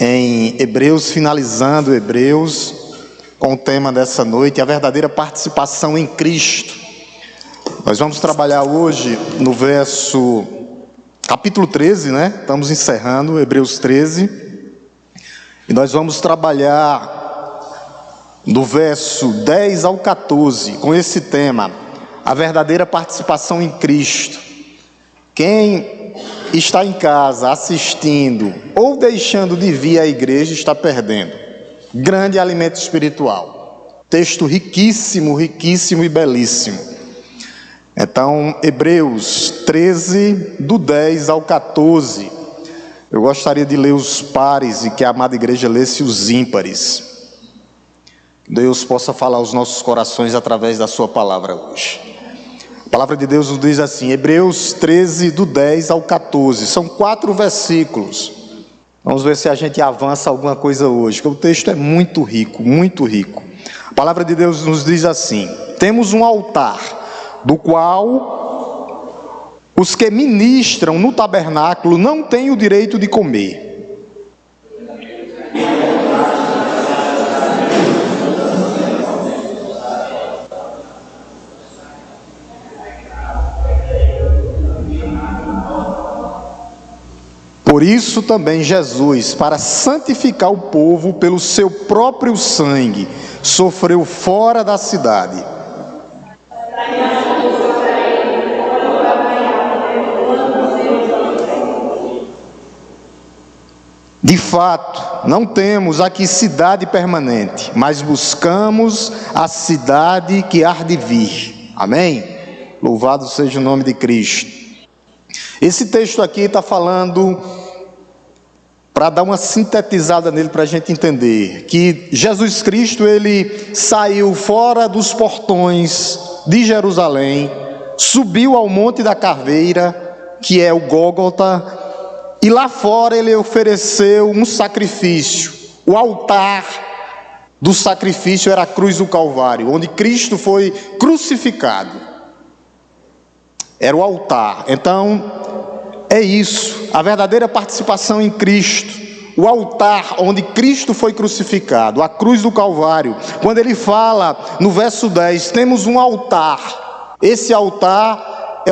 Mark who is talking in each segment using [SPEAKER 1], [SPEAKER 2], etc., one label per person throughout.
[SPEAKER 1] em Hebreus, finalizando Hebreus, com o tema dessa noite, a verdadeira participação em Cristo. Nós vamos trabalhar hoje no capítulo 13, né? Estamos encerrando Hebreus 13, e nós vamos trabalhar do verso 10 ao 14, com esse tema, a verdadeira participação em Cristo. Quem está em casa assistindo ou deixando de vir à igreja está perdendo grande alimento espiritual. Texto riquíssimo, riquíssimo e belíssimo. Então, Hebreus 13, do 10 ao 14. Eu gostaria de ler os pares e que a amada igreja lesse os ímpares. Deus possa falar aos nossos corações através da sua palavra hoje. A palavra de Deus nos diz assim, Hebreus 13, do 10 ao 14. São 4 versículos. Vamos ver se a gente avança alguma coisa hoje, porque o texto é muito rico, muito rico. A palavra de Deus nos diz assim: temos um altar, do qual os que ministram no tabernáculo não têm o direito de comer. Por isso também Jesus, para santificar o povo pelo seu próprio sangue, sofreu fora da cidade. De fato, não temos aqui cidade permanente, mas buscamos a cidade que há de vir. Amém? Louvado seja o nome de Cristo. Esse texto aqui está falando, para dar uma sintetizada nele, para a gente entender, que Jesus Cristo, ele saiu fora dos portões de Jerusalém, subiu ao Monte da Caveira, que é o Gólgota, e lá fora ele ofereceu um sacrifício. O altar do sacrifício era a cruz do Calvário, onde Cristo foi crucificado. Era o altar. Então, é isso, a verdadeira participação em Cristo, o altar onde Cristo foi crucificado, a cruz do Calvário. Quando ele fala no verso 10, temos um altar, esse altar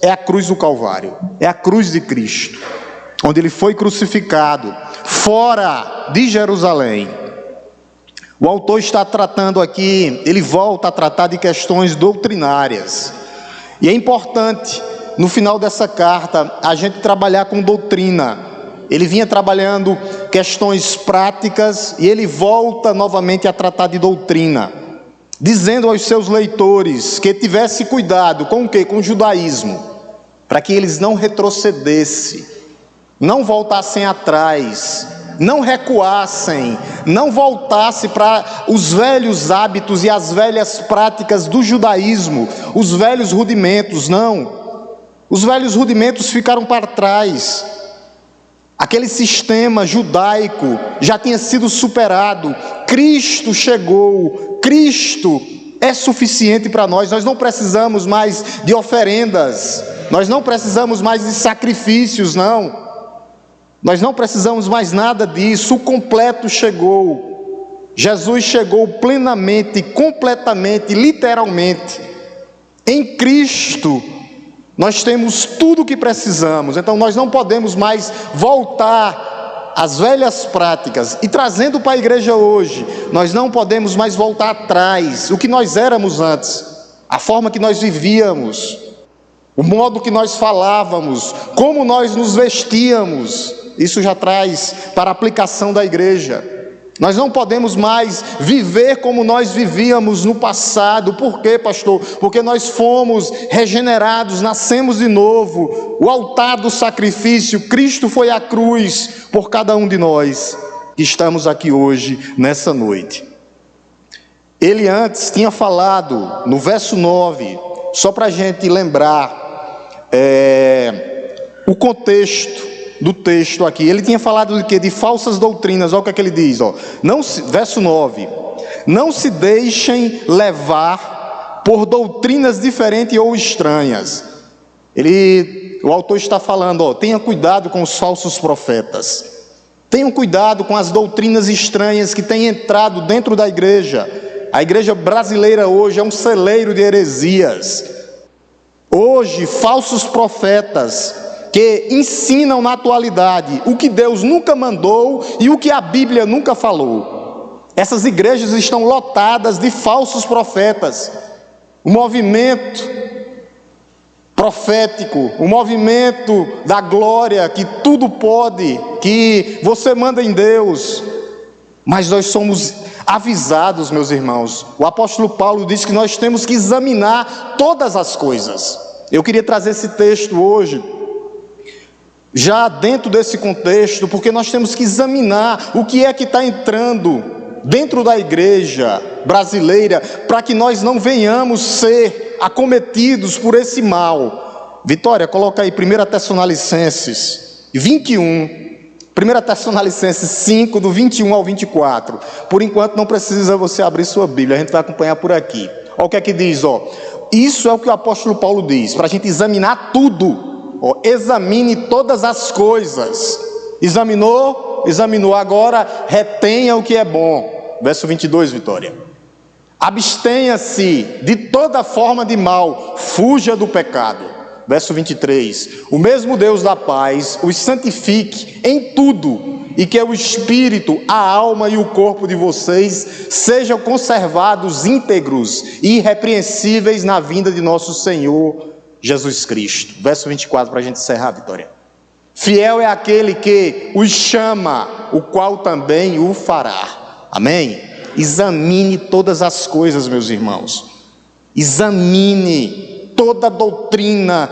[SPEAKER 1] é a cruz do Calvário, é a cruz de Cristo, onde ele foi crucificado, fora de Jerusalém. O autor está tratando aqui, ele volta a tratar de questões doutrinárias, e é importante, no final dessa carta, a gente trabalhar com doutrina. Ele vinha trabalhando questões práticas e ele volta novamente a tratar de doutrina, dizendo aos seus leitores que tivesse cuidado com o quê? Com o judaísmo, para que eles não retrocedessem, não voltassem atrás, não recuassem, não voltassem para os velhos hábitos e as velhas práticas do judaísmo, os velhos rudimentos, não. Os velhos rudimentos ficaram para trás. Aquele sistema judaico já tinha sido superado. Cristo chegou. Cristo é suficiente para nós. Nós não precisamos mais de oferendas. Nós não precisamos mais de sacrifícios, não. Nós não precisamos mais nada disso. O completo chegou. Jesus chegou plenamente, completamente, literalmente. Em Cristo nós temos tudo o que precisamos. Então nós não podemos mais voltar às velhas práticas. E trazendo para a igreja hoje, nós não podemos mais voltar atrás. O que nós éramos antes, a forma que nós vivíamos, o modo que nós falávamos, como nós nos vestíamos, isso já traz para a aplicação da igreja. Nós não podemos mais viver como nós vivíamos no passado. Por quê, pastor? Porque nós fomos regenerados, nascemos de novo. O altar do sacrifício, Cristo foi à cruz por cada um de nós que estamos aqui hoje, nessa noite. Ele antes tinha falado, no verso 9, só para a gente lembrar o contexto do texto aqui, ele tinha falado de quê? De falsas doutrinas. Olha o que ele diz, ó. Verso 9, não se deixem levar por doutrinas diferentes ou estranhas. O autor está falando, ó, tenha cuidado com os falsos profetas. Tenham cuidado com as doutrinas estranhas que têm entrado dentro da igreja. A igreja brasileira hoje é um celeiro de heresias. Hoje, falsos profetas que ensinam na atualidade o que Deus nunca mandou e o que a Bíblia nunca falou. Essas igrejas estão lotadas de falsos profetas. O movimento profético, o movimento da glória, que tudo pode, que você manda em Deus. Mas nós somos avisados, meus irmãos. O apóstolo Paulo diz que nós temos que examinar todas as coisas. Eu queria trazer esse texto hoje, já dentro desse contexto, porque nós temos que examinar o que é que está entrando dentro da igreja brasileira, para que nós não venhamos ser acometidos por esse mal. Vitória, coloca aí 1 Tessalonicenses 21, 1 Tessalonicenses 5, do 21 ao 24. Por enquanto não precisa você abrir sua Bíblia, a gente vai acompanhar por aqui. Olha o que é que diz, ó. Isso é o que o apóstolo Paulo diz, para a gente examinar tudo. Ó, examine todas as coisas. Examinou, agora retenha o que é bom. Verso 22, Vitória. Abstenha-se de toda forma de mal, fuja do pecado. Verso 23, o mesmo Deus da paz os santifique em tudo, e que o espírito, a alma e o corpo de vocês sejam conservados íntegros e irrepreensíveis na vinda de nosso Senhor Jesus Cristo. Verso 24, para a gente encerrar, Vitória. Fiel é aquele que os chama, o qual também o fará. Amém? Examine todas as coisas, meus irmãos. Examine toda doutrina.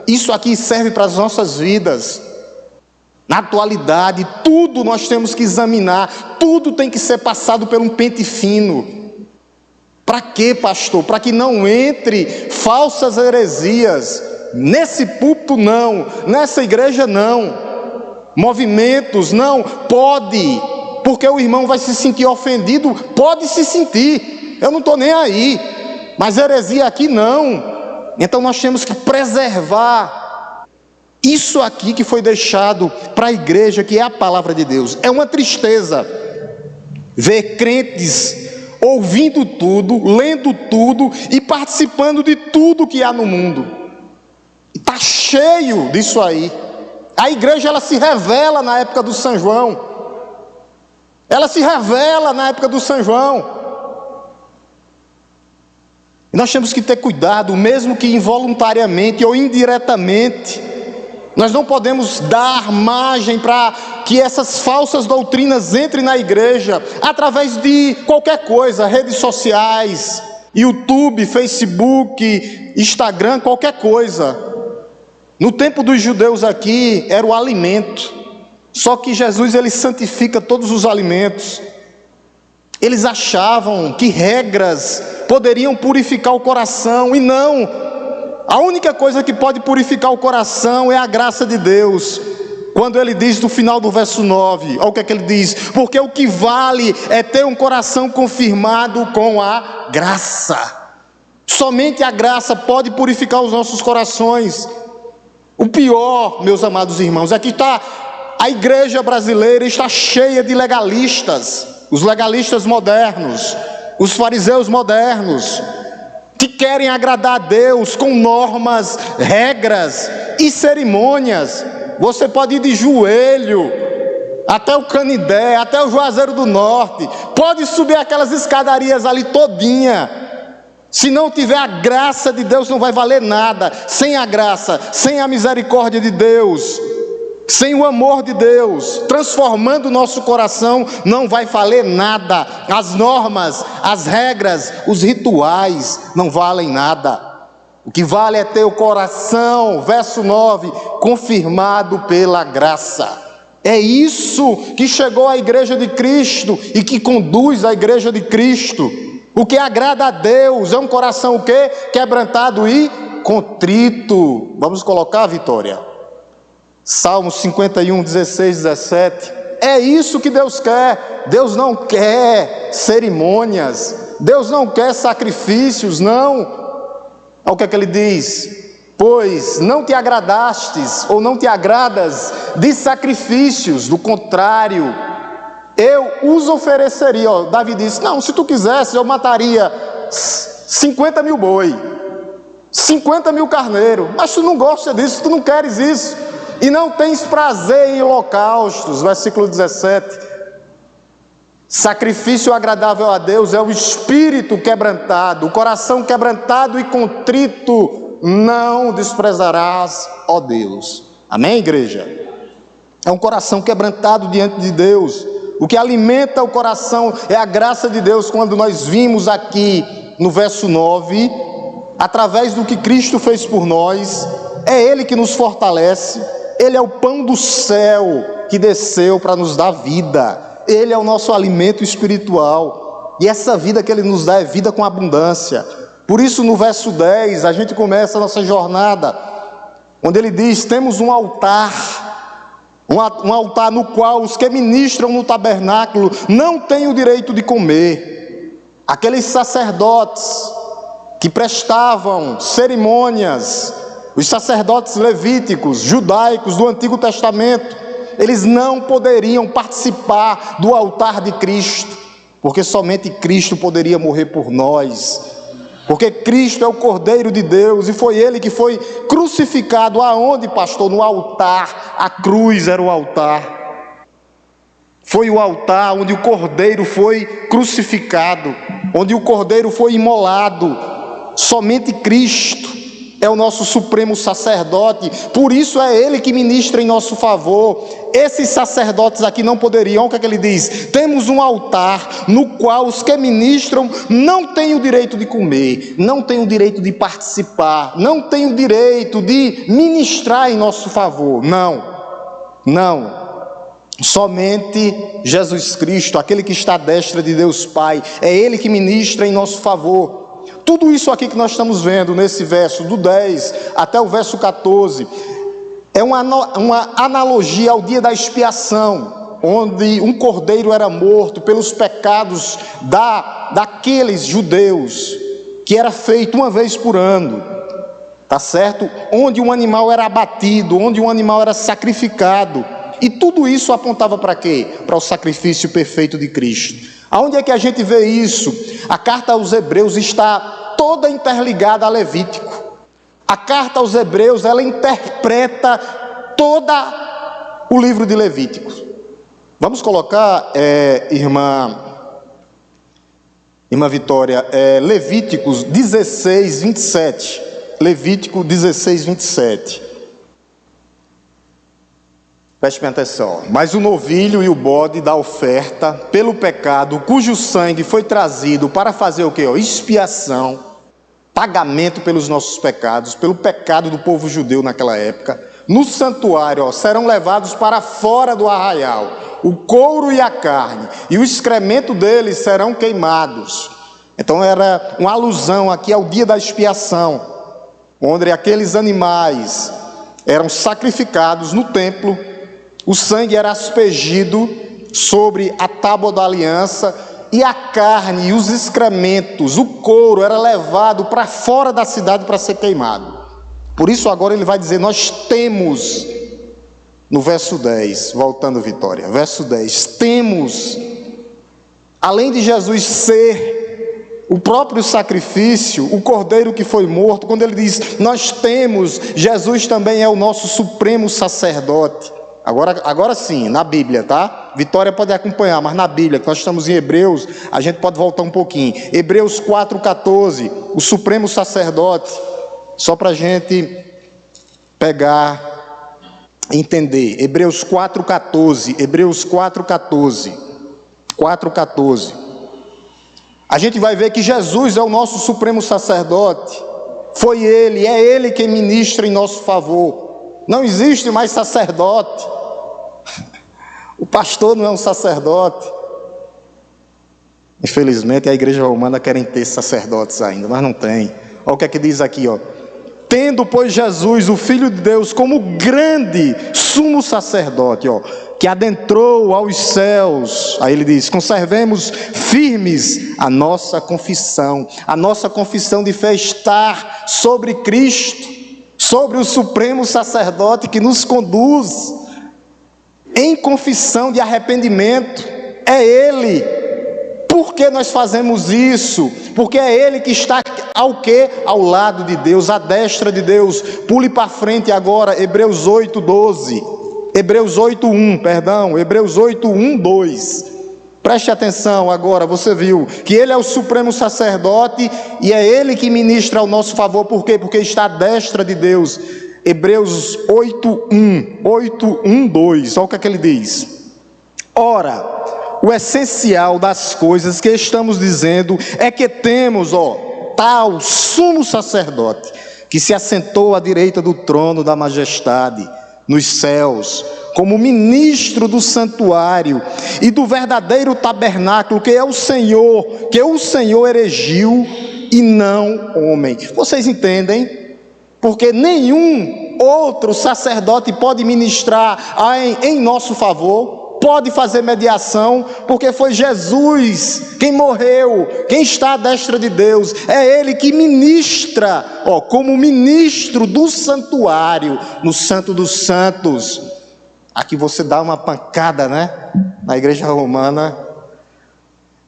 [SPEAKER 1] Isso aqui serve para as nossas vidas. Na atualidade, tudo nós temos que examinar. Tudo tem que ser passado por um pente fino. Para quê, pastor? Para que não entre falsas heresias. Nesse púlpito não, nessa igreja não. Movimentos não, pode, porque o irmão vai se sentir ofendido, pode se sentir. Eu não estou nem aí. Mas heresia aqui não. Então nós temos que preservar isso aqui que foi deixado para a igreja, que é a palavra de Deus. É uma tristeza ver crentes ouvindo tudo, lendo tudo e participando de tudo que há no mundo. Está cheio disso aí. A igreja, ela se revela na época do São João. Ela se revela na época do São João. Nós temos que ter cuidado, mesmo que involuntariamente ou indiretamente. Nós não podemos dar margem para que essas falsas doutrinas entrem na igreja através de qualquer coisa, redes sociais, YouTube, Facebook, Instagram, qualquer coisa. No tempo dos judeus aqui era o alimento. Só que Jesus, ele santifica todos os alimentos. Eles achavam que regras poderiam purificar o coração, e não. A única coisa que pode purificar o coração é a graça de Deus. Quando ele diz no final do verso 9, olha o que é que ele diz: porque o que vale é ter um coração confirmado com a graça. Somente a graça pode purificar os nossos corações. O pior, meus amados irmãos, é que a igreja brasileira está cheia de legalistas. Os legalistas modernos, os fariseus modernos, que querem agradar a Deus com normas, regras e cerimônias. Você pode ir de joelho até o Canindé, até o Juazeiro do Norte, pode subir aquelas escadarias ali todinha. Se não tiver a graça de Deus, não vai valer nada. Sem a graça, sem a misericórdia de Deus, sem o amor de Deus transformando o nosso coração, não vai valer nada. As normas, as regras, os rituais não valem nada. O que vale é ter o coração, verso 9, confirmado pela graça. É isso que chegou à igreja de Cristo e que conduz à igreja de Cristo. O que agrada a Deus é um coração o quê? Quebrantado e contrito. Vamos colocar, Vitória? Salmo 51, 16, 17. É isso que Deus quer. Deus não quer cerimônias. Deus não quer sacrifícios, não. Olha o que é que ele diz. Pois não te agradastes ou não te agradas de sacrifícios, do contrário, eu os ofereceria. Ó, Davi disse, não, se tu quisesse eu mataria 50 mil boi, 50 mil carneiros, mas tu não gosta disso, tu não queres isso, e não tens prazer em holocaustos. Versículo 17, sacrifício agradável a Deus é o espírito quebrantado, o coração quebrantado e contrito não desprezarás, ó Deus. Amém, igreja? É um coração quebrantado diante de Deus. O que alimenta o coração é a graça de Deus. Quando nós vimos aqui no verso 9, através do que Cristo fez por nós, é Ele que nos fortalece, Ele é o pão do céu que desceu para nos dar vida, Ele é o nosso alimento espiritual, e essa vida que Ele nos dá é vida com abundância. Por isso no verso 10 a gente começa a nossa jornada, onde ele diz, temos um altar no qual os que ministram no tabernáculo não têm o direito de comer. Aqueles sacerdotes que prestavam cerimônias, os sacerdotes levíticos, judaicos do Antigo Testamento, eles não poderiam participar do altar de Cristo, porque somente Cristo poderia morrer por nós. Porque Cristo é o Cordeiro de Deus, e foi Ele que foi crucificado. Aonde, pastor? No altar. A cruz era o altar. Foi o altar onde o Cordeiro foi crucificado, onde o Cordeiro foi imolado. Somente Cristo é o nosso supremo sacerdote, por isso é Ele que ministra em nosso favor. Esses sacerdotes aqui não poderiam. O que é que ele diz? Temos um altar no qual os que ministram não têm o direito de comer, não têm o direito de participar, não têm o direito de ministrar em nosso favor. Não. Somente Jesus Cristo, aquele que está à destra de Deus Pai, é Ele que ministra em nosso favor. Tudo isso aqui que nós estamos vendo nesse verso, do 10 até o verso 14, é uma analogia ao dia da expiação, onde um cordeiro era morto pelos pecados daqueles judeus, que era feito uma vez por ano, tá certo? Onde um animal era abatido, onde um animal era sacrificado, e tudo isso apontava para quê? Para o sacrifício perfeito de Cristo. Aonde é que a gente vê isso? A carta aos Hebreus está toda interligada a Levítico. A carta aos Hebreus, ela interpreta todo o livro de Levítico. Vamos colocar, irmã Vitória, Levíticos 16, 27. Levítico 16, 27. Preste atenção. Mas o novilho e o bode da oferta pelo pecado, cujo sangue foi trazido para fazer o quê? Expiação, pagamento pelos nossos pecados, pelo pecado do povo judeu naquela época, no santuário, serão levados para fora do arraial, o couro e a carne, e o excremento deles serão queimados. Então era uma alusão aqui ao dia da expiação, onde aqueles animais eram sacrificados no templo, o sangue era aspergido sobre a tábua da aliança, e a carne e os excrementos, o couro, era levado para fora da cidade para ser queimado. Por isso agora ele vai dizer, nós temos, no verso 10, voltando Vitória, verso 10, temos, além de Jesus ser o próprio sacrifício, o cordeiro que foi morto, quando ele diz, nós temos, Jesus também é o nosso supremo sacerdote. Agora sim, na Bíblia, tá? Vitória pode acompanhar, mas na Bíblia, que nós estamos em Hebreus, a gente pode voltar um pouquinho. Hebreus 4,14, o supremo sacerdote, só para a gente pegar, entender. Hebreus 4,14, Hebreus 4,14. A gente vai ver que Jesus é o nosso supremo sacerdote. Foi Ele, é Ele quem ministra em nosso favor. Não existe mais sacerdote. O pastor não é um sacerdote. Infelizmente a igreja romana querem ter sacerdotes ainda, mas não tem. Olha o que é que diz aqui, ó. Tendo, pois, Jesus, o Filho de Deus, como grande sumo sacerdote, ó, que adentrou aos céus, aí ele diz, conservemos firmes a nossa confissão de fé estar sobre Cristo, sobre o supremo sacerdote que nos conduz em confissão de arrependimento. É Ele. Por que nós fazemos isso? Porque é Ele que está ao quê? Ao lado de Deus, à destra de Deus. Pule para frente agora, Hebreus 8:12. Hebreus 8:1, perdão, Hebreus 8:1-2. Preste atenção agora, você viu que Ele é o supremo sacerdote e é Ele que ministra ao nosso favor. Por quê? Porque está à destra de Deus. Hebreus 8:1-2, olha o que é que ele diz. Ora, o essencial das coisas que estamos dizendo é que temos, tal sumo sacerdote, que se assentou à direita do trono da majestade nos céus, como ministro do santuário e do verdadeiro tabernáculo, que o Senhor erigiu e não homem. Vocês entendem? Porque nenhum outro sacerdote pode ministrar em nosso favor, pode fazer mediação, porque foi Jesus quem morreu, quem está à destra de Deus. É Ele que ministra, como ministro do santuário, no Santo dos Santos. Aqui você dá uma pancada, né? Na igreja romana.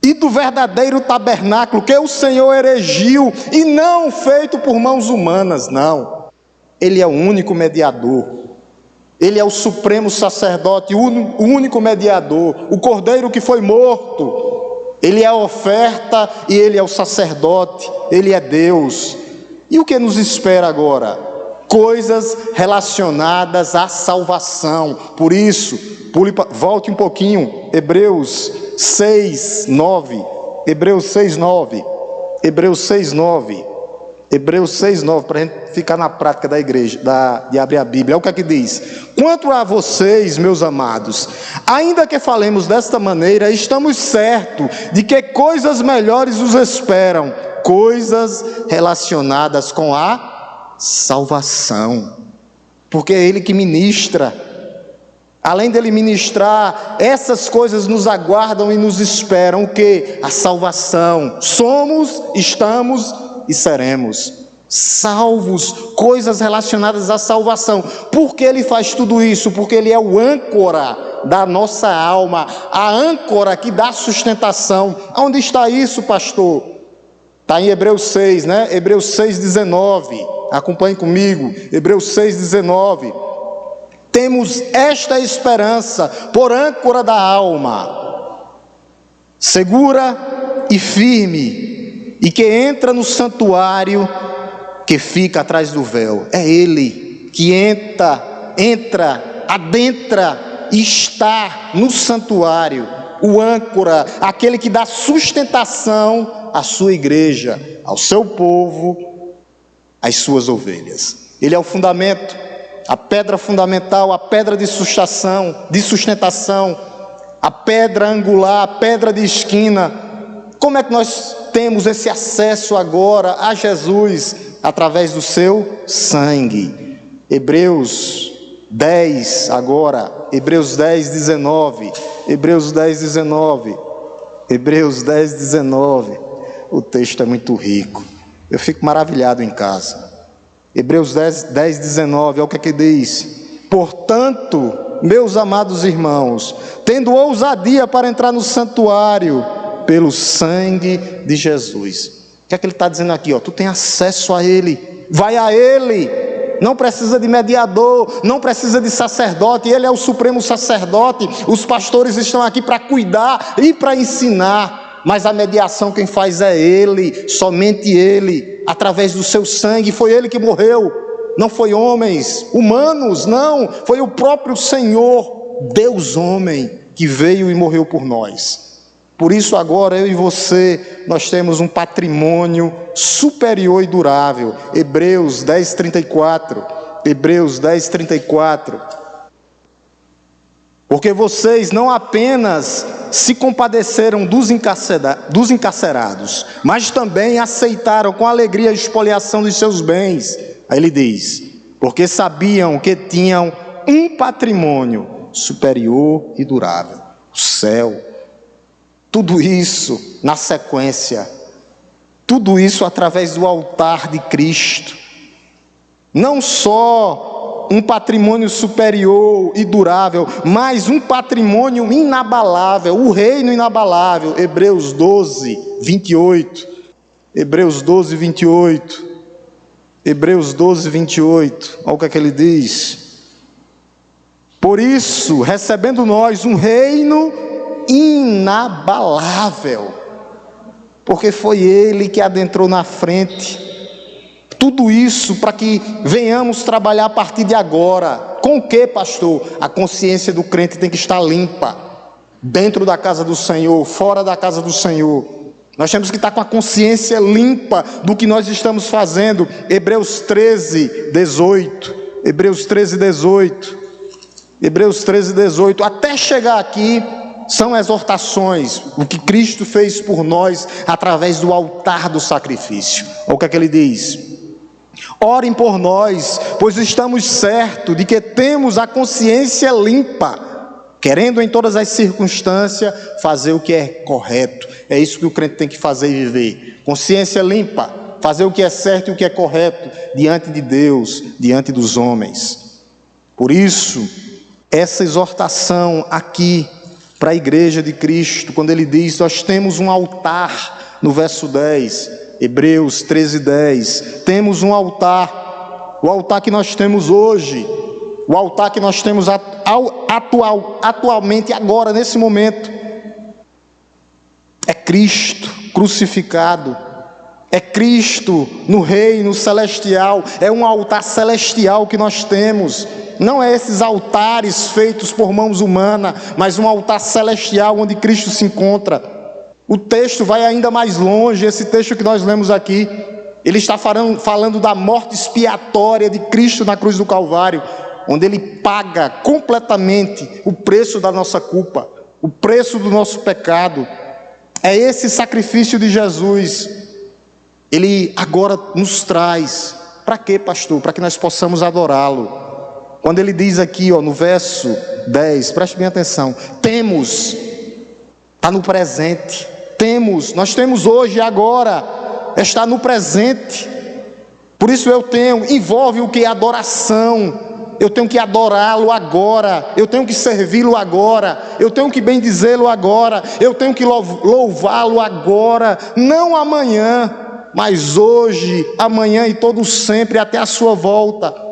[SPEAKER 1] E do verdadeiro tabernáculo, que o Senhor erigiu, e não feito por mãos humanas, não. Ele é o único mediador. Ele é o supremo sacerdote, o único mediador, o cordeiro que foi morto. Ele é a oferta e Ele é o sacerdote, Ele é Deus. E o que nos espera agora? Coisas relacionadas à salvação. Por isso, volte um pouquinho, Hebreus 6:9. Hebreus 6:9. Hebreus 6:9. Hebreus 6:9, para a gente ficar na prática da igreja, de abrir a Bíblia. Olha o que é que diz. Quanto a vocês, meus amados, ainda que falemos desta maneira, estamos certos de que coisas melhores os esperam, coisas relacionadas com a salvação, porque é Ele que ministra. Além dele ministrar, essas coisas nos aguardam e nos esperam. O que? A salvação. Somos, estamos e seremos salvos, coisas relacionadas à salvação. Por que Ele faz tudo isso? Porque Ele é o âncora da nossa alma, a âncora que dá sustentação. Onde está isso, pastor? Está em Hebreus 6, né? Hebreus 6:19, acompanhe comigo, Hebreus 6:19. Temos esta esperança por âncora da alma, segura e firme, e que entra no santuário que fica atrás do véu. É Ele que adentra e está no santuário, o âncora, aquele que dá sustentação à sua igreja, ao seu povo, às suas ovelhas. Ele é o fundamento, a pedra fundamental, a pedra de sustentação, a pedra angular, a pedra de esquina. Como é que nós temos esse acesso agora a Jesus? Através do seu sangue. Hebreus 10 agora, Hebreus 10:19, Hebreus 10:19, Hebreus 10:19. O texto é muito rico, eu fico maravilhado em casa. Hebreus 10:19, olha o que é que diz. Portanto, meus amados irmãos, tendo ousadia para entrar no santuário pelo sangue de Jesus. O que é que ele está dizendo aqui? Tu tem acesso a Ele, vai a Ele, não precisa de mediador, não precisa de sacerdote, Ele é o supremo sacerdote. Os pastores estão aqui para cuidar e para ensinar, mas a mediação quem faz é Ele, somente Ele, através do seu sangue. Foi Ele que morreu, não foi homens, humanos, não, foi o próprio Senhor, Deus homem, que veio e morreu por nós. Por isso agora eu e você, nós temos um patrimônio superior e durável. Hebreus 10:34, Hebreus 10:34. Porque vocês não apenas se compadeceram dos encarcerados, mas também aceitaram com alegria a expoliação dos seus bens. Aí ele diz, porque sabiam que tinham um patrimônio superior e durável, o céu. Tudo isso na sequência, tudo isso através do altar de Cristo. Não só um patrimônio superior e durável, mas um patrimônio inabalável, o reino inabalável. Hebreus 12, 28. Hebreus 12, 28. Hebreus 12, 28. Olha o que é que ele diz. Por isso, recebendo nós um reino inabalável, porque foi ele que adentrou na frente. Tudo isso para que venhamos trabalhar a partir de agora. Com o que, pastor? A consciência do crente tem que estar limpa. Dentro da casa do Senhor, fora da casa do Senhor. Nós temos que estar com a consciência limpa do que nós estamos fazendo. Hebreus 13, 18. Hebreus 13, 18. Hebreus 13, 18. Até chegar aqui, são exortações, o que Cristo fez por nós através do altar do sacrifício. Olha o que é que ele diz. Orem por nós, pois estamos certos de que temos a consciência limpa, querendo em todas as circunstâncias fazer o que é correto. É isso que o crente tem que fazer e viver. Consciência limpa, fazer o que é certo e o que é correto diante de Deus, diante dos homens. Por isso, essa exortação aqui para a igreja de Cristo, quando ele diz, nós temos um altar, no verso 10, Hebreus 13, 10, temos um altar, o altar que nós temos hoje, o altar que nós temos atualmente, agora, nesse momento, é Cristo crucificado, é Cristo no reino celestial, é um altar celestial que nós temos. Não é esses altares feitos por mãos humanas, mas um altar celestial onde Cristo se encontra. O texto vai ainda mais longe, esse texto que nós lemos aqui, ele está falando da morte expiatória de Cristo na cruz do Calvário, onde ele paga completamente o preço da nossa culpa, o preço do nosso pecado. É esse sacrifício de Jesus, ele agora nos traz. Para quê, pastor? Para que nós possamos adorá-lo. Quando ele diz aqui, no verso 10, preste bem atenção, temos, está no presente, nós temos hoje, agora, está no presente. Por isso envolve o que? Adoração. Eu tenho que adorá-lo agora, eu tenho que servi-lo agora, eu tenho que bendizê-lo agora, eu tenho que louvá-lo agora, não amanhã, mas hoje, amanhã e todo sempre, até a sua volta.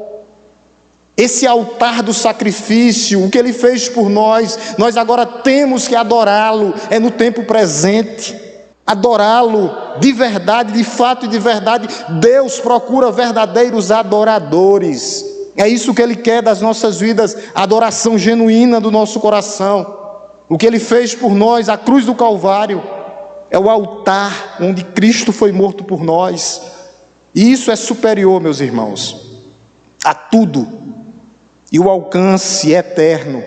[SPEAKER 1] Esse altar do sacrifício, o que ele fez por nós agora temos que adorá-lo, é no tempo presente, adorá-lo de verdade, de fato e de verdade. Deus procura verdadeiros adoradores, é isso que ele quer das nossas vidas, a adoração genuína do nosso coração. O que ele fez por nós, a cruz do Calvário, é o altar onde Cristo foi morto por nós, e isso é superior, meus irmãos, a tudo. E o alcance é eterno,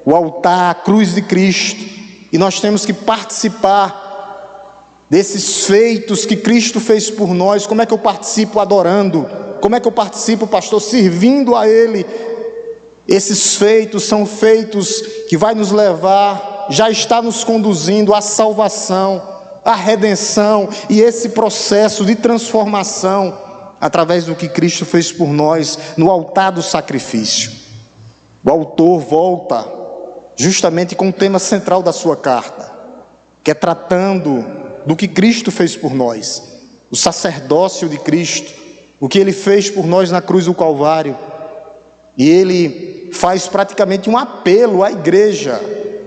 [SPEAKER 1] o altar, a cruz de Cristo, e nós temos que participar desses feitos que Cristo fez por nós. Como é que eu participo? Adorando. Como é que eu participo, pastor? Servindo a Ele. Esses feitos são feitos que vai nos levar, já está nos conduzindo à salvação, à redenção, e esse processo de transformação através do que Cristo fez por nós no altar do sacrifício. O autor volta justamente com o tema central da sua carta, que é tratando do que Cristo fez por nós, o sacerdócio de Cristo, o que ele fez por nós na cruz do Calvário. E ele faz praticamente um apelo à igreja,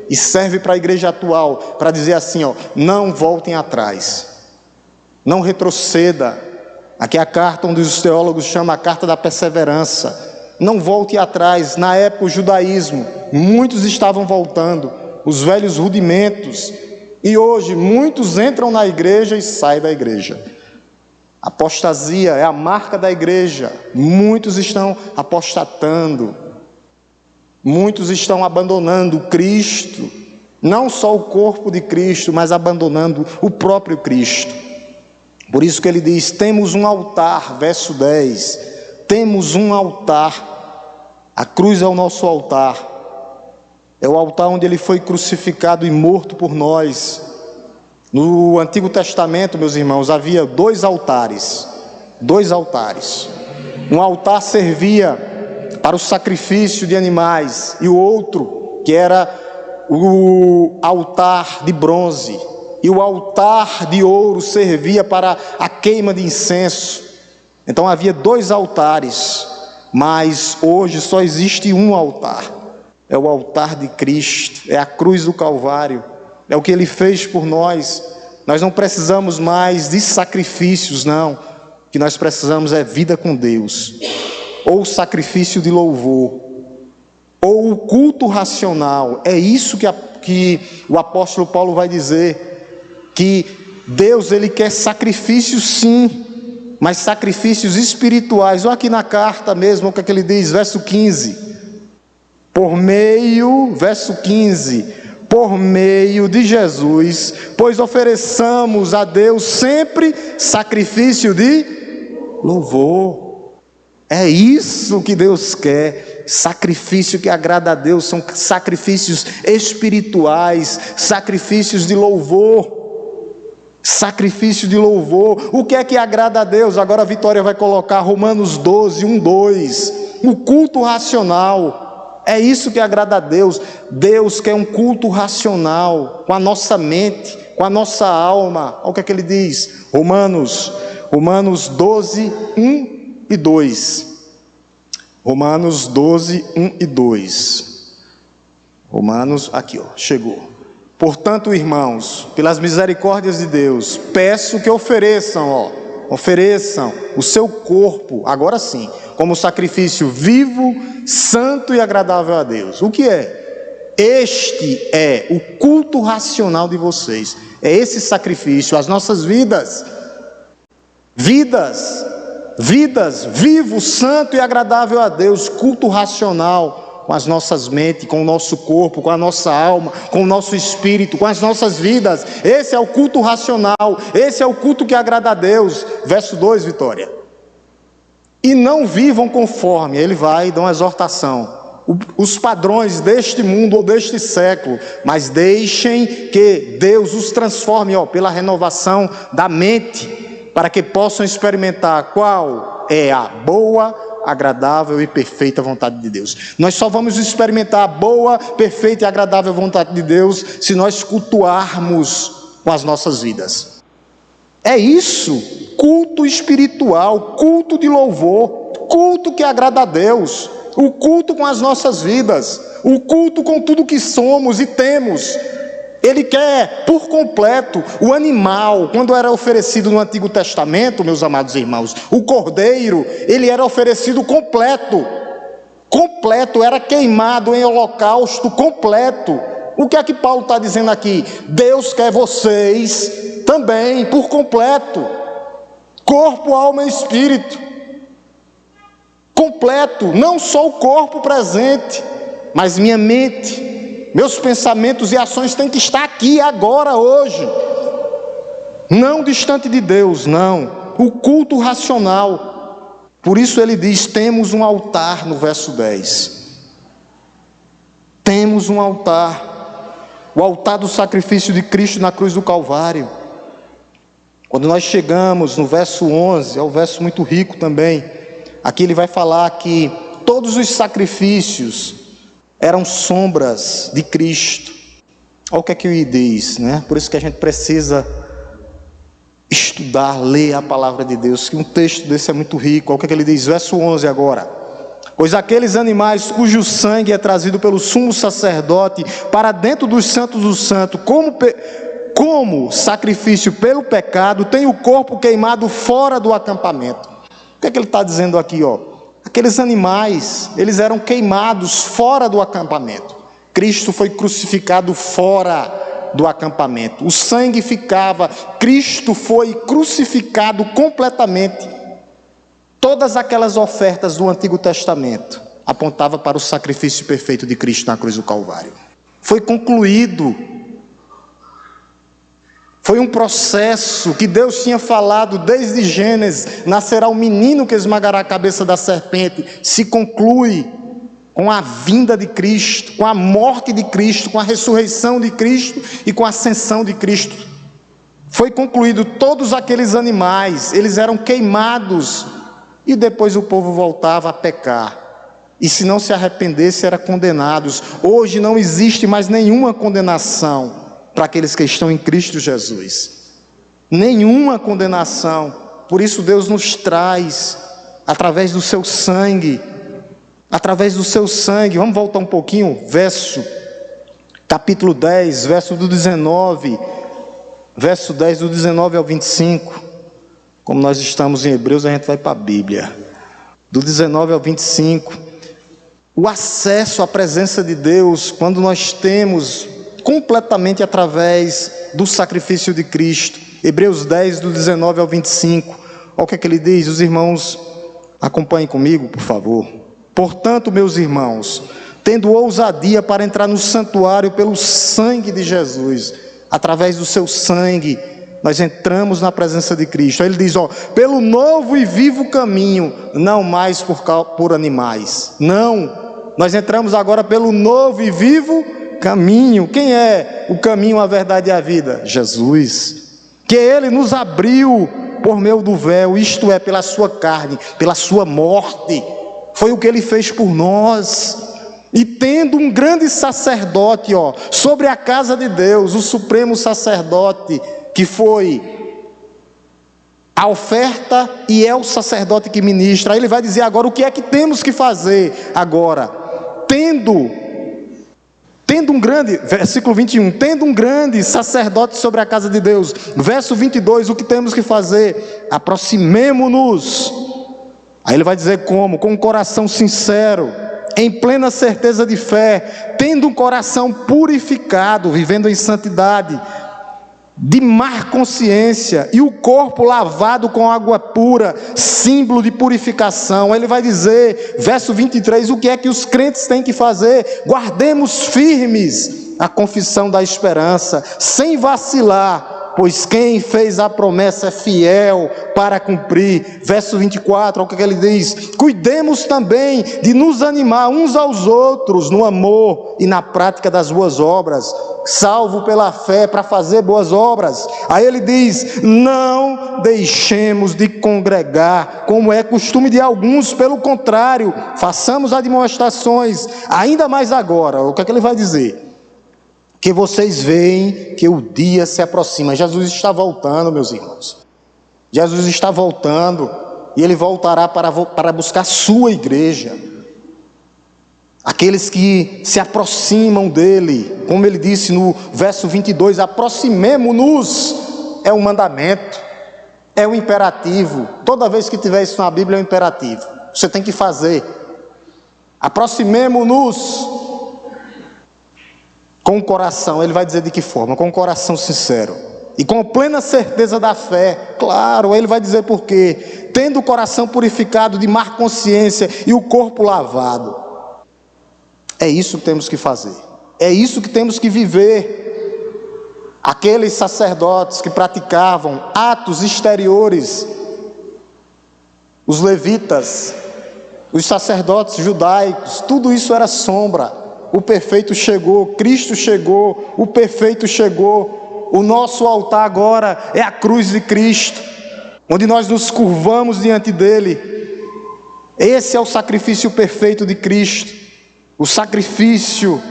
[SPEAKER 1] e serve para a igreja atual, para dizer assim, não voltem atrás, não retroceda. Aqui é a carta onde os teólogos chamam a carta da perseverança. Não volte atrás. Na época o judaísmo, muitos estavam voltando, os velhos rudimentos, e hoje muitos entram na igreja e saem da igreja. Apostasia é a marca da igreja. Muitos estão apostatando, muitos estão abandonando Cristo, não só o corpo de Cristo, mas abandonando o próprio Cristo. Por isso que ele diz, temos um altar, verso 10, temos um altar, a cruz é o nosso altar, é o altar onde ele foi crucificado e morto por nós. No Antigo Testamento, meus irmãos, havia dois altares, Um altar servia para o sacrifício de animais, e o outro, que era o altar de bronze, e o altar de ouro servia para a queima de incenso. Então havia 2 altares, mas hoje só existe um altar. É o altar de Cristo, é a cruz do Calvário, é o que Ele fez por nós. Nós não precisamos mais de sacrifícios, não. O que nós precisamos é vida com Deus, ou sacrifício de louvor, ou o culto racional. É isso que o apóstolo Paulo vai dizer, que Deus, Ele quer sacrifícios sim, mas sacrifícios espirituais. Olha aqui na carta mesmo, o que é que ele diz, verso 15, verso 15, por meio de Jesus, pois ofereçamos a Deus sempre sacrifício de louvor. É isso que Deus quer. Sacrifício que agrada a Deus são sacrifícios espirituais, sacrifícios de louvor. Sacrifício de louvor. O que é que agrada a Deus? Agora a Vitória vai colocar Romanos 12, 1, 2. O culto racional. É isso que agrada a Deus. Deus quer um culto racional, com a nossa mente, com a nossa alma. Olha o que é que ele diz. Romanos 12, 1 e 2. Romanos 12, 1 e 2. Romanos, aqui ó, chegou. Portanto, irmãos, pelas misericórdias de Deus, peço que ofereçam o seu corpo, agora sim, como sacrifício vivo, santo e agradável a Deus. O que é? Este é o culto racional de vocês. É esse sacrifício, as nossas vidas, vivo, santo e agradável a Deus, culto racional, com as nossas mentes, com o nosso corpo, com a nossa alma, com o nosso espírito, com as nossas vidas. Esse é o culto racional, esse é o culto que agrada a Deus. Verso 2, Vitória. E não vivam conforme, ele vai dar uma exortação, os padrões deste mundo ou deste século, mas deixem que Deus os transforme pela renovação da mente, para que possam experimentar qual é a boa, agradável e perfeita vontade de Deus. Nós só vamos experimentar a boa, perfeita e agradável vontade de Deus se nós cultuarmos com as nossas vidas. É isso, culto espiritual, culto de louvor, culto que agrada a Deus, o culto com as nossas vidas, o culto com tudo que somos e temos. Ele quer por completo. O animal, quando era oferecido no Antigo Testamento, meus amados irmãos, o cordeiro, ele era oferecido completo, era queimado em holocausto completo. O que é que Paulo está dizendo aqui? Deus quer vocês também por completo, corpo, alma e espírito, completo, não só o corpo presente, mas minha mente, meus pensamentos e ações têm que estar aqui, agora, hoje, não distante de Deus, não. O culto racional. Por isso ele diz, temos um altar, no verso 10. Temos um altar, o altar do sacrifício de Cristo na cruz do Calvário. Quando nós chegamos no verso 11, é um verso muito rico também. Aqui ele vai falar que todos os sacrifícios eram sombras de Cristo. Olha o que é que ele diz, né? Por isso que a gente precisa estudar, ler a palavra de Deus, que um texto desse é muito rico. Olha o que é que ele diz, verso 11 agora. Pois aqueles animais cujo sangue é trazido pelo sumo sacerdote para dentro dos santos do santo, como sacrifício pelo pecado, tem o corpo queimado fora do acampamento. O que é que ele está dizendo aqui, Aqueles animais, eles eram queimados fora do acampamento. Cristo foi crucificado fora do acampamento. O sangue ficava, Cristo foi crucificado completamente. Todas aquelas ofertas do Antigo Testamento apontavam para o sacrifício perfeito de Cristo na cruz do Calvário. Foi concluído. Foi um processo que Deus tinha falado desde Gênesis, nascerá o menino que esmagará a cabeça da serpente, se conclui com a vinda de Cristo, com a morte de Cristo, com a ressurreição de Cristo e com a ascensão de Cristo. Foi concluído. Todos aqueles animais, eles eram queimados e depois o povo voltava a pecar. E se não se arrependesse, eram condenados. Hoje não existe mais nenhuma condenação para aqueles que estão em Cristo Jesus. Nenhuma condenação. Por isso Deus nos traz, através do seu sangue, vamos voltar um pouquinho, capítulo 10, verso 10 do 19 ao 25, como nós estamos em Hebreus, a gente vai para a Bíblia, do 19 ao 25, o acesso à presença de Deus, quando nós temos completamente através do sacrifício de Cristo. Hebreus 10, do 19 ao 25, olha o que é que ele diz, os irmãos, acompanhem comigo, por favor. Portanto, meus irmãos, tendo ousadia para entrar no santuário pelo sangue de Jesus, através do seu sangue, nós entramos na presença de Cristo. Aí ele diz, pelo novo e vivo caminho, não mais por animais. Não, nós entramos agora pelo novo e vivo caminho. Quem é o caminho, a verdade e a vida? Jesus. Que ele nos abriu por meio do véu, isto é, pela sua carne, pela sua morte. Foi o que ele fez por nós. E tendo um grande sacerdote, sobre a casa de Deus, o supremo sacerdote, que foi a oferta e é o sacerdote que ministra. Aí ele vai dizer agora o que é que temos que fazer agora. Tendo um grande, versículo 21, tendo um grande sacerdote sobre a casa de Deus. Verso 22, o que temos que fazer? Aproximemo-nos. Aí ele vai dizer como? Com um coração sincero, em plena certeza de fé, tendo um coração purificado, vivendo em santidade, de má consciência, e o corpo lavado com água pura, símbolo de purificação. Ele vai dizer, verso 23, o que é que os crentes têm que fazer? Guardemos firmes a confissão da esperança, sem vacilar, pois quem fez a promessa é fiel para cumprir. Verso 24, olha o que ele diz, cuidemos também de nos animar uns aos outros no amor e na prática das boas obras, salvo pela fé para fazer boas obras. Aí ele diz, não deixemos de congregar, como é costume de alguns, pelo contrário, façamos admoestações, ainda mais agora. O que é que ele vai dizer? Que vocês veem que o dia se aproxima. Jesus está voltando, meus irmãos. Jesus está voltando, e ele voltará para buscar a sua igreja. Aqueles que se aproximam dele, como ele disse no verso 22, aproximemo-nos, é um mandamento, é um imperativo. Toda vez que tiver isso na Bíblia é um imperativo, você tem que fazer. Aproximemo-nos com o coração. Ele vai dizer de que forma? Com o coração sincero e com plena certeza da fé. Claro, ele vai dizer por quê? Tendo o coração purificado de má consciência e o corpo lavado. É isso que temos que fazer, é isso que temos que viver. Aqueles sacerdotes que praticavam atos exteriores, os levitas, os sacerdotes judaicos, tudo isso era sombra. O perfeito chegou, Cristo chegou, o perfeito chegou. O nosso altar agora é a cruz de Cristo, onde nós nos curvamos diante dele. Esse é o sacrifício perfeito de Cristo. O sacrifício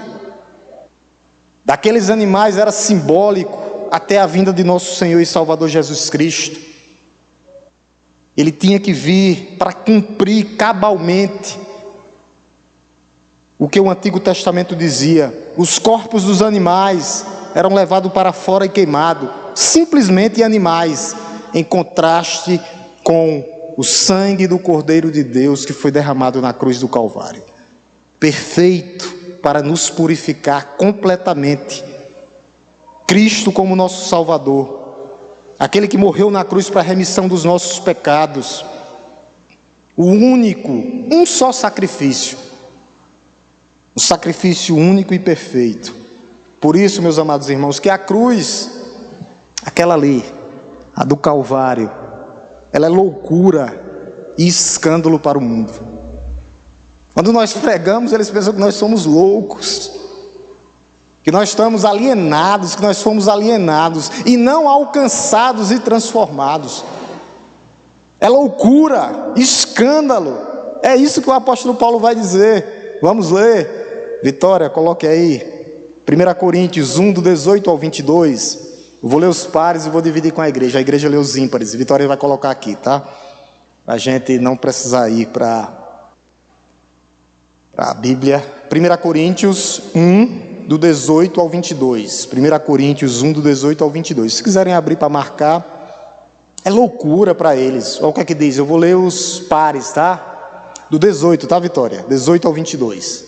[SPEAKER 1] daqueles animais era simbólico até a vinda de nosso Senhor e Salvador Jesus Cristo. Ele tinha que vir para cumprir cabalmente o que o Antigo Testamento dizia. Os corpos dos animais eram levados para fora e queimados, simplesmente animais, em contraste com o sangue do Cordeiro de Deus que foi derramado na cruz do Calvário, perfeito para nos purificar completamente. Cristo como nosso Salvador, aquele que morreu na cruz para a remissão dos nossos pecados, o único, um só sacrifício, um sacrifício único e perfeito. Por isso, meus amados irmãos, que a cruz, aquela ali, a do Calvário, ela é loucura e escândalo para o mundo. Quando nós pregamos, eles pensam que nós somos loucos, que nós estamos alienados, que nós fomos alienados e não alcançados e transformados. é loucura, escândalo. É isso que o apóstolo Paulo vai dizer. Vamos ler. Vitória, coloque aí. 1 Coríntios 1, do 18 ao 22. Eu vou ler os pares e vou dividir com a igreja lê os ímpares. Vitória vai colocar aqui, tá? A gente não precisar ir para a Bíblia. 1 Coríntios 1, do 18 ao 22. 1 Coríntios 1, do 18 ao 22. Se quiserem abrir para marcar, é loucura para eles. Olha o que é que diz. Eu vou ler os pares, tá? Do 18, tá, Vitória? 18 ao 22.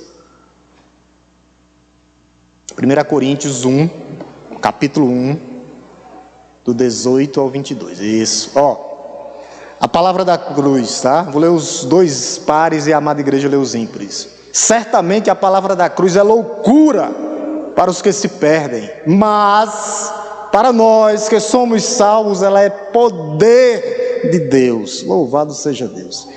[SPEAKER 1] 1 Coríntios 1, capítulo 1, do 18 ao 22. Isso. Ó. A palavra da cruz, tá? Vou ler os dois pares e a amada igreja lê os ímpares. Certamente a palavra da cruz é loucura para os que se perdem, mas para nós que somos salvos, ela é poder de Deus. Louvado seja Deus.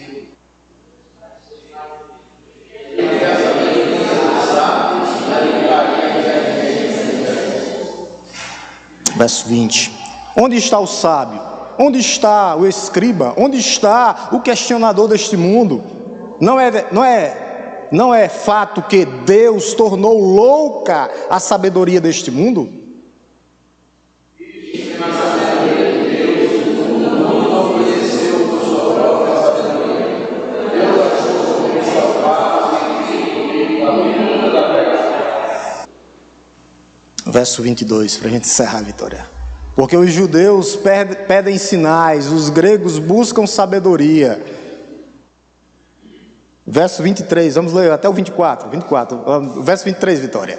[SPEAKER 1] Verso 20. Onde está o sábio? Onde está o escriba? Onde está o questionador deste mundo? Não é fato que Deus tornou louca a sabedoria deste mundo? Verso 22, para a gente encerrar, Vitória. Porque os judeus pedem sinais, os gregos buscam sabedoria. Verso 23, vamos ler até o 24. Verso 23, Vitória.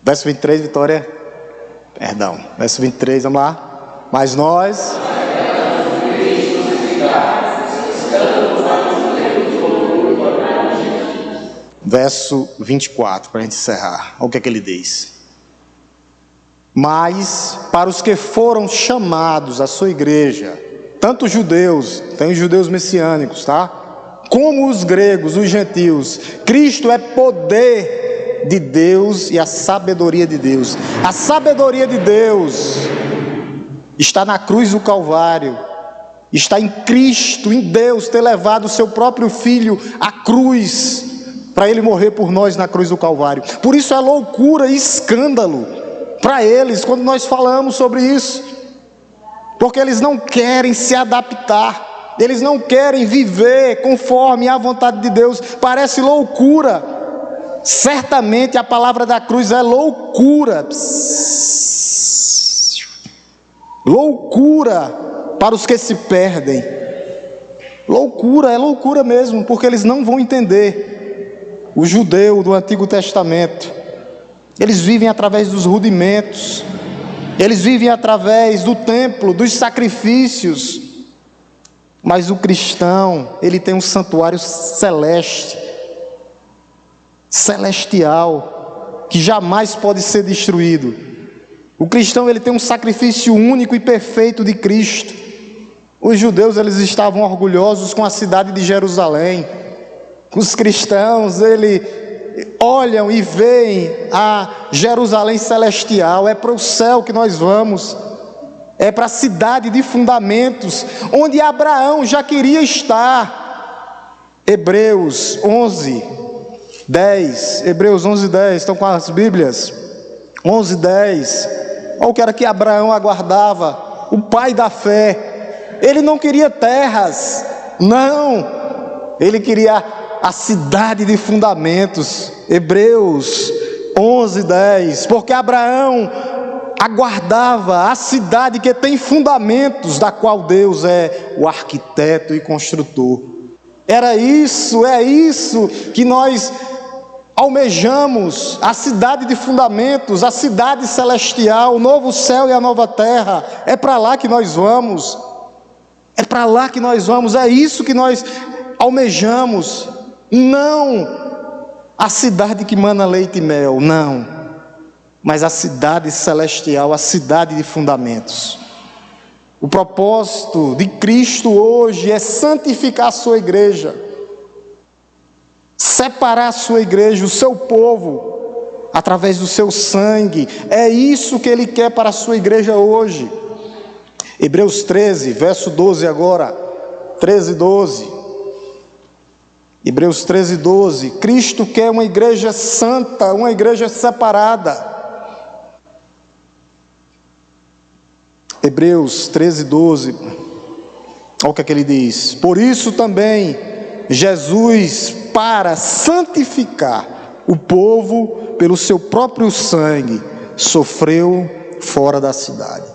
[SPEAKER 1] Verso 23, Vitória. Perdão. Verso 23, vamos lá. Mas nós... Verso 24, para a gente encerrar. Olha o que é que ele diz. Mas para os que foram chamados à sua igreja, tanto os judeus, tem os judeus messiânicos, tá? Como os gregos, os gentios, Cristo é poder de Deus e a sabedoria de Deus. A sabedoria de Deus está na cruz do Calvário, está em Cristo, em Deus ter levado o seu próprio Filho à cruz, para Ele morrer por nós na cruz do Calvário. Por isso é loucura e escândalo para eles quando nós falamos sobre isso, porque eles não querem se adaptar, eles não querem viver conforme a vontade de Deus. Parece loucura. Certamente a palavra da cruz é loucura. Loucura para os que se perdem. Loucura, é loucura mesmo, porque eles não vão entender. O judeu do Antigo Testamento, eles vivem através dos rudimentos, eles vivem através do templo, dos sacrifícios. Mas o cristão, ele tem um santuário celestial, que jamais pode ser destruído. O cristão, ele tem um sacrifício único e perfeito de Cristo. Os judeus, eles estavam orgulhosos com a cidade de Jerusalém. Os cristãos, eles olham e veem a Jerusalém celestial. É para o céu que nós vamos, é para a cidade de fundamentos, onde Abraão já queria estar. Hebreus 11, 10, Hebreus 11, 10, estão com as Bíblias? 11, 10, olha o que era que Abraão aguardava, o pai da fé. Ele não queria terras, não, ele queria a cidade de fundamentos. Hebreus 11, 10, porque Abraão aguardava a cidade que tem fundamentos, da qual Deus é o arquiteto e construtor. É isso que nós almejamos, a cidade de fundamentos, a cidade celestial, o novo céu e a nova terra. É para lá que nós vamos, é para lá que nós vamos, é isso que nós almejamos. Não a cidade que mana leite e mel, não, mas a cidade celestial, a cidade de fundamentos. O propósito de Cristo hoje é santificar a sua igreja, separar a sua igreja, o seu povo, através do seu sangue. É isso que Ele quer para a sua igreja hoje. Hebreus 13, verso 12 agora, 13 e 12. Hebreus 13, 12. Cristo quer uma igreja santa, uma igreja separada. Hebreus 13, 12. Olha o que é que ele diz. Por isso também Jesus, para santificar o povo pelo seu próprio sangue, sofreu fora da cidade.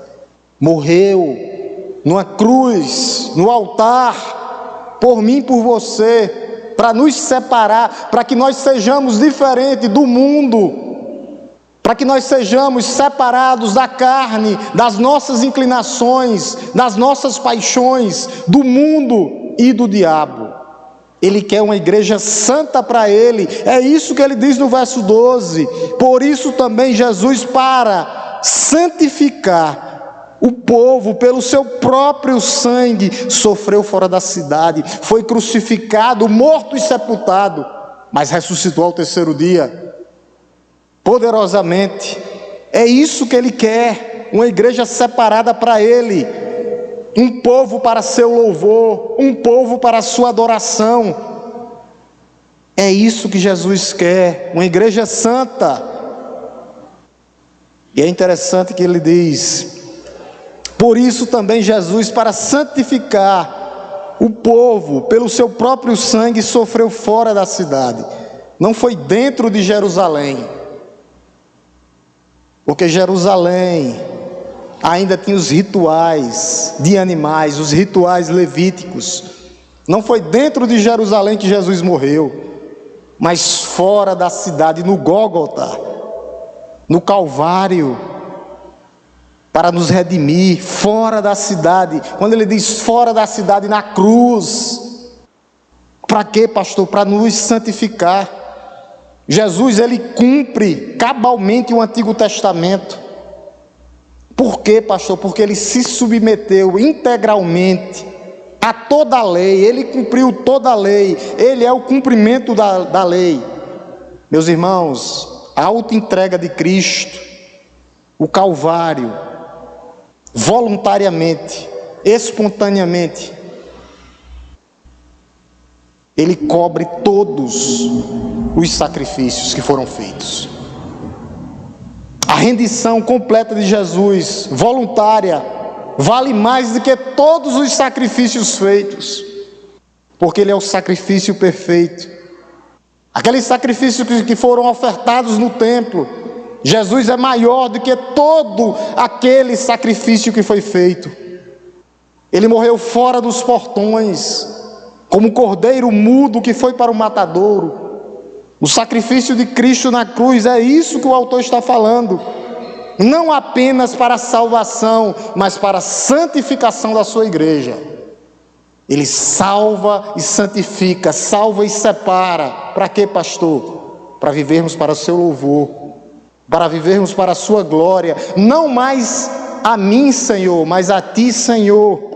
[SPEAKER 1] Morreu numa cruz, no altar, por mim e por você, para nos separar, para que nós sejamos diferentes do mundo, para que nós sejamos separados da carne, das nossas inclinações, das nossas paixões, do mundo e do diabo. Ele quer uma igreja santa para Ele. É isso que ele diz no verso 12. Por isso também Jesus, para santificar o povo pelo seu próprio sangue, sofreu fora da cidade, foi crucificado, morto e sepultado, mas ressuscitou ao terceiro dia, poderosamente. É isso que ele quer, uma igreja separada para Ele, um povo para seu louvor, um povo para a sua adoração. É isso que Jesus quer, uma igreja santa. E é interessante que ele diz: por isso também Jesus, para santificar o povo pelo seu próprio sangue, sofreu fora da cidade. Não foi dentro de Jerusalém, porque Jerusalém ainda tinha os rituais de animais, os rituais levíticos. Não foi dentro de Jerusalém que Jesus morreu, mas fora da cidade, no Gólgota, no Calvário, para nos redimir, fora da cidade. Quando ele diz fora da cidade, na cruz. Para quê, pastor? Para nos santificar. Jesus, ele cumpre cabalmente o Antigo Testamento. Por quê, pastor? Porque ele se submeteu integralmente a toda a lei. Ele cumpriu toda a lei. Ele é o cumprimento da lei. Meus irmãos, a auto-entrega de Cristo, o Calvário, voluntariamente, espontaneamente, ele cobre todos os sacrifícios que foram feitos. A rendição completa de Jesus, voluntária, vale mais do que todos os sacrifícios feitos, porque ele é o sacrifício perfeito. Aqueles sacrifícios que foram ofertados no templo, Jesus é maior do que todo aquele sacrifício que foi feito. Ele morreu fora dos portões, como cordeiro mudo que foi para o matadouro. O sacrifício de Cristo na cruz, é isso que o autor está falando. Não apenas para a salvação, mas para a santificação da sua igreja. Ele salva e santifica, salva e separa. Para quê, pastor? Para vivermos para o seu louvor, para vivermos para a sua glória. Não mais a mim, Senhor, mas a ti, Senhor.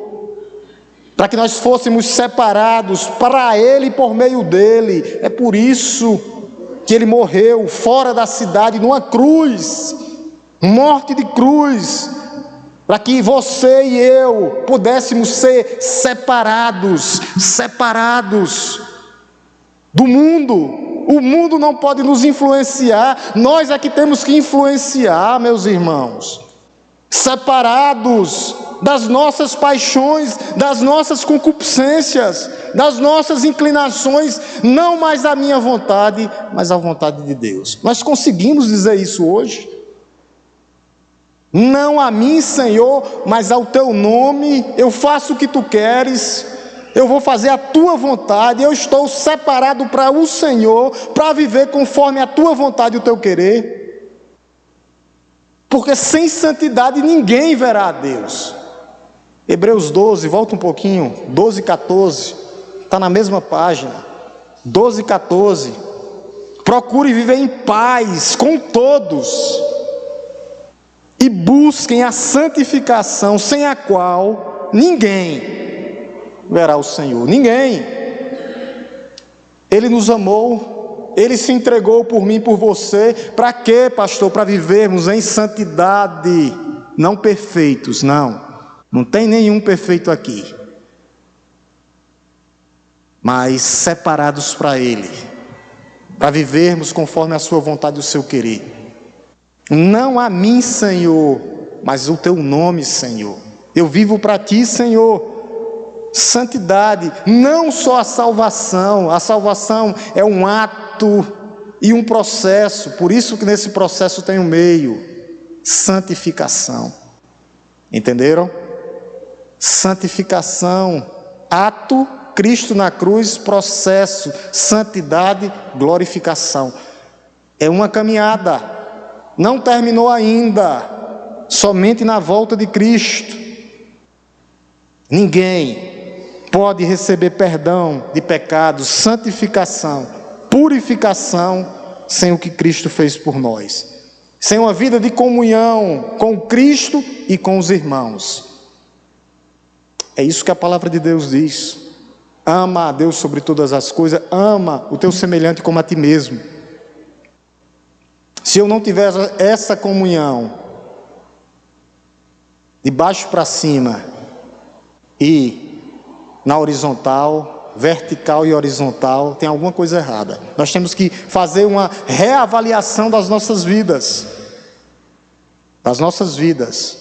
[SPEAKER 1] Para que nós fôssemos separados para Ele e por meio dEle. É por isso que Ele morreu fora da cidade, numa cruz, morte de cruz, para que você e eu pudéssemos ser separados do mundo. O mundo não pode nos influenciar, nós é que temos que influenciar, meus irmãos. Separados das nossas paixões, das nossas concupiscências, das nossas inclinações, não mais a minha vontade, mas a vontade de Deus. Nós conseguimos dizer isso hoje? Não a mim, Senhor, mas ao teu nome, eu faço o que tu queres, eu vou fazer a tua vontade, eu estou separado para o Senhor, para viver conforme a tua vontade e o teu querer. Porque sem santidade ninguém verá a Deus. Hebreus 12, volta um pouquinho, 12 e 14, está na mesma página, 12 e 14, procure viver em paz com todos, e busquem a santificação, sem a qual ninguém verá o Senhor, ninguém. Ele nos amou, Ele se entregou por mim e por você. Para quê, pastor? Para vivermos em santidade, não perfeitos, não, Não tem nenhum perfeito aqui. Mas separados para Ele, para vivermos conforme a sua vontade e o seu querer. Não a mim, Senhor, mas o teu nome, Senhor. Eu vivo para ti, Senhor. Santidade, não só a salvação é um ato e um processo, por isso que nesse processo tem um meio, santificação. Entenderam? Santificação, ato, Cristo na cruz, processo, santidade, glorificação. É uma caminhada, não terminou ainda, somente na volta de Cristo. Ninguém pode receber perdão de pecados, santificação, purificação, sem o que Cristo fez por nós. Sem uma vida de comunhão com Cristo e com os irmãos. É isso que a palavra de Deus diz. Ama a Deus sobre todas as coisas, ama o teu semelhante como a ti mesmo. Se eu não tiver essa comunhão, de baixo para cima e na horizontal, vertical e horizontal, tem alguma coisa errada. Nós temos que fazer uma reavaliação das nossas vidas. Das nossas vidas.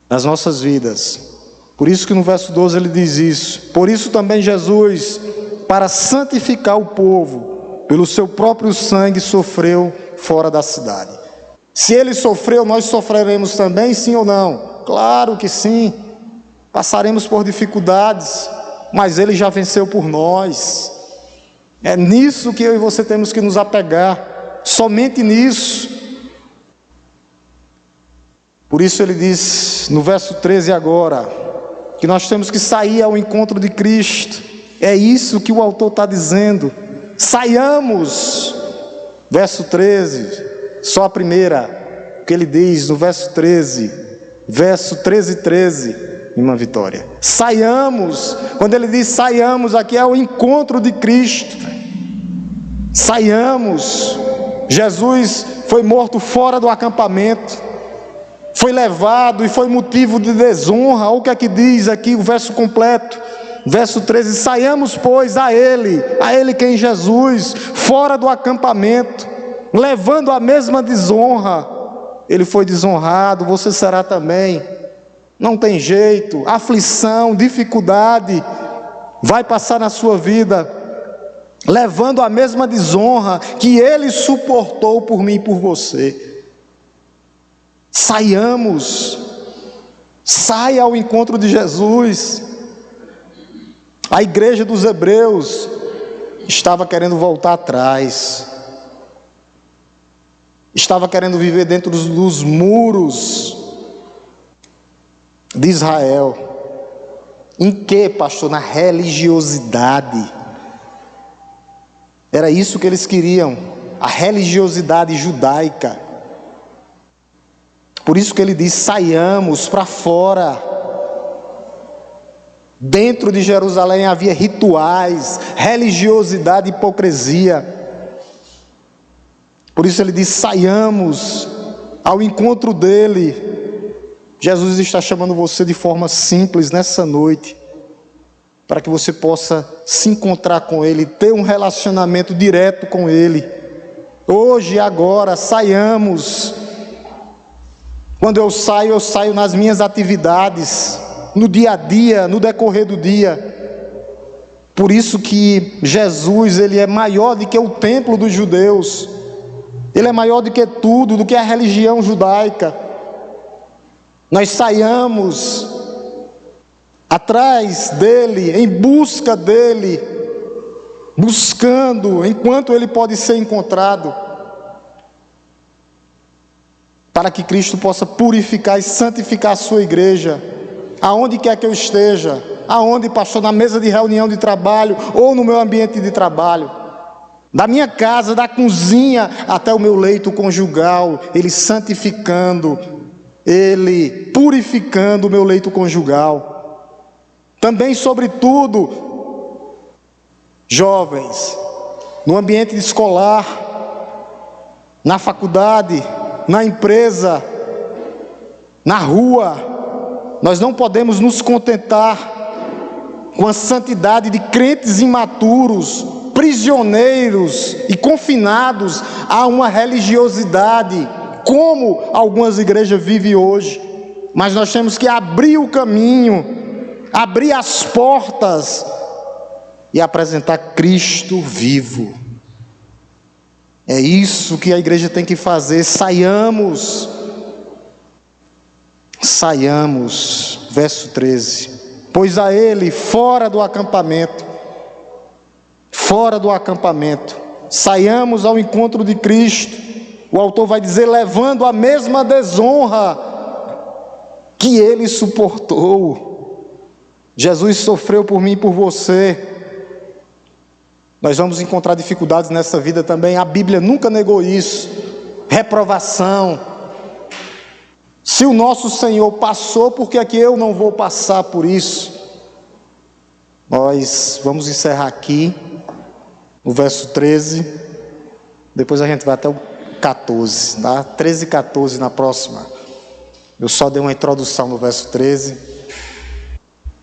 [SPEAKER 1] Das nossas vidas. Por isso que no verso 12 ele diz isso. Por isso também Jesus, para santificar o povo, pelo seu próprio sangue sofreu fora da cidade. Se ele sofreu, nós sofreremos também, sim ou não? Claro que sim. Passaremos por dificuldades, mas ele já venceu por nós. É nisso que eu e você temos que nos apegar, somente nisso. Por isso ele diz no verso 13 agora, que nós temos que sair ao encontro de Cristo. É isso que o autor está dizendo. Saiamos. Verso 13, só a primeira, que ele diz no verso 13, 13, irmã Vitória. Saiamos. Quando ele diz saiamos, aqui é o encontro de Cristo. Saiamos. Jesus foi morto fora do acampamento. Foi levado e foi motivo de desonra. Olha o que é que diz aqui o verso completo. Verso 13, saiamos pois a ele quem? Jesus, fora do acampamento, levando a mesma desonra. Ele foi desonrado, você será também. Não tem jeito, aflição, dificuldade, vai passar na sua vida, levando a mesma desonra que ele suportou por mim e por você. Saiamos, saia ao encontro de Jesus. A igreja dos Hebreus estava querendo voltar atrás, estava querendo viver dentro dos muros de Israel. Em que, pastor? Na religiosidade. Era isso que eles queriam, a religiosidade judaica. Por isso que ele diz, saiamos para fora. Dentro de Jerusalém havia rituais, religiosidade e hipocrisia. Por isso ele diz, saiamos ao encontro dele. Jesus está chamando você de forma simples nessa noite, para que você possa se encontrar com ele, ter um relacionamento direto com ele. Hoje e agora, saiamos. Quando eu saio nas minhas atividades, no dia a dia, no decorrer do dia. Por isso que Jesus, ele é maior do que o templo dos judeus. Ele é maior do que tudo, do que a religião judaica. Nós saiamos atrás dele, em busca dele, buscando enquanto ele pode ser encontrado, para que Cristo possa purificar e santificar a sua igreja, aonde quer que eu esteja, aonde, pastor, na mesa de reunião de trabalho, ou no meu ambiente de trabalho, da minha casa, da cozinha, até o meu leito conjugal, ele santificando, ele purificando o meu leito conjugal. Também, sobretudo, jovens, no ambiente escolar, na faculdade, na empresa, na rua, Nós não podemos nos contentar com a santidade de crentes imaturos, prisioneiros e confinados a uma religiosidade, como algumas igrejas vivem hoje. Mas nós temos que abrir o caminho, abrir as portas e apresentar Cristo vivo. É isso que a igreja tem que fazer. Saiamos, verso 13, pois a ele fora do acampamento, saiamos ao encontro de Cristo. O autor vai dizer, levando a mesma desonra que ele suportou. Jesus sofreu por mim e por você. Nós vamos encontrar dificuldades nessa vida também. A Bíblia nunca negou isso. Reprovação. Se o nosso Senhor passou, por que é que eu não vou passar por isso? Nós vamos encerrar aqui no verso 13. Depois a gente vai até o 14, tá? 13 e 14 na próxima. Eu só dei uma introdução no verso 13.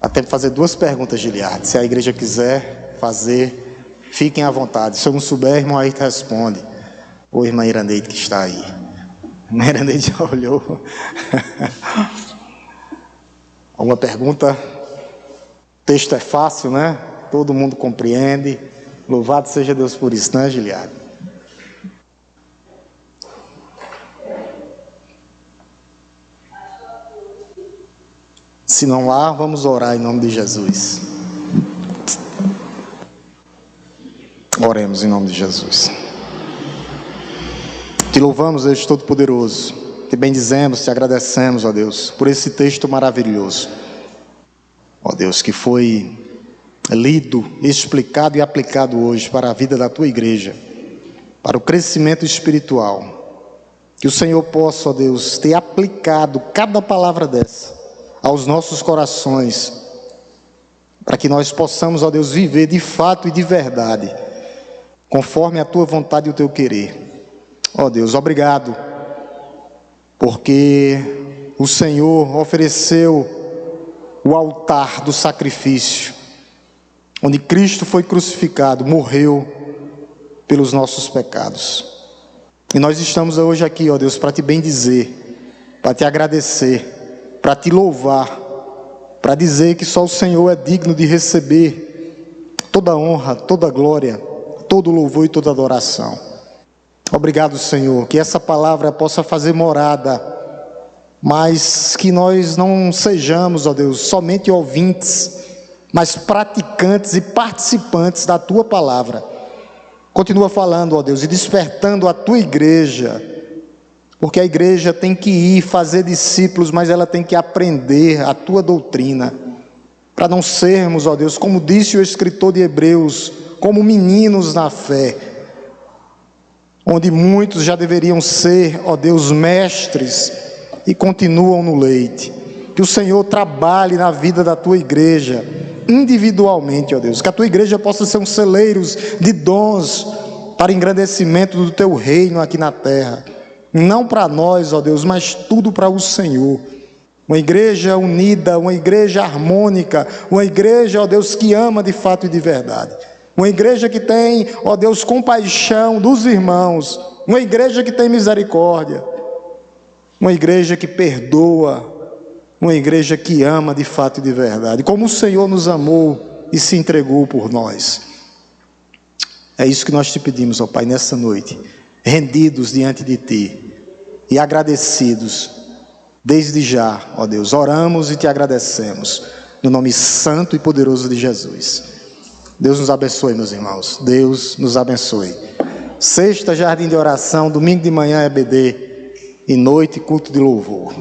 [SPEAKER 1] Até fazer duas perguntas, Giliardi. Se a igreja quiser fazer, fiquem à vontade. Se eu não souber, irmão, aí responde. Ou irmã Iraneide que está aí. Irmã Iraneide já olhou. Alguma pergunta? O texto é fácil, né? Todo mundo compreende. Louvado seja Deus por isso, né, Giliardi? Se não há, vamos orar em nome de Jesus. Oremos em nome de Jesus. Te louvamos, Deus Todo-Poderoso. Te bendizemos, te agradecemos, ó Deus, por esse texto maravilhoso. Ó Deus, que foi lido, explicado e aplicado hoje para a vida da tua igreja, para o crescimento espiritual. Que o Senhor possa, ó Deus, ter aplicado cada palavra dessa aos nossos corações, para que nós possamos, ó Deus, viver de fato e de verdade, conforme a tua vontade e o teu querer. Ó Deus, obrigado, porque o Senhor ofereceu o altar do sacrifício, onde Cristo foi crucificado, morreu pelos nossos pecados. E nós estamos hoje aqui, ó Deus, para te bendizer, para te agradecer, para te louvar, para dizer que só o Senhor é digno de receber toda honra, toda glória, todo louvor e toda adoração. Obrigado, Senhor, que essa palavra possa fazer morada, mas que nós não sejamos, ó Deus, somente ouvintes, mas praticantes e participantes da tua palavra. Continua falando, ó Deus, e despertando a tua igreja, porque a igreja tem que ir fazer discípulos, mas ela tem que aprender a tua doutrina, para não sermos, ó Deus, como disse o escritor de Hebreus, como meninos na fé, onde muitos já deveriam ser, ó Deus, mestres e continuam no leite. Que o Senhor trabalhe na vida da tua igreja, individualmente, ó Deus, que a tua igreja possa ser um celeiro de dons para engrandecimento do teu reino aqui na terra. Não para nós, ó Deus, mas tudo para o Senhor. Uma igreja unida, uma igreja harmônica, uma igreja, ó Deus, que ama de fato e de verdade. Uma igreja que tem, ó Deus, compaixão dos irmãos. Uma igreja que tem misericórdia. Uma igreja que perdoa. Uma igreja que ama de fato e de verdade. Como o Senhor nos amou e se entregou por nós. É isso que nós te pedimos, ó Pai, nessa noite. Rendidos diante de Ti e agradecidos, desde já, ó Deus, oramos e Te agradecemos, no nome santo e poderoso de Jesus. Deus nos abençoe, meus irmãos, Deus nos abençoe. Sexta, jardim de oração, domingo de manhã, EBD, e noite, culto de louvor.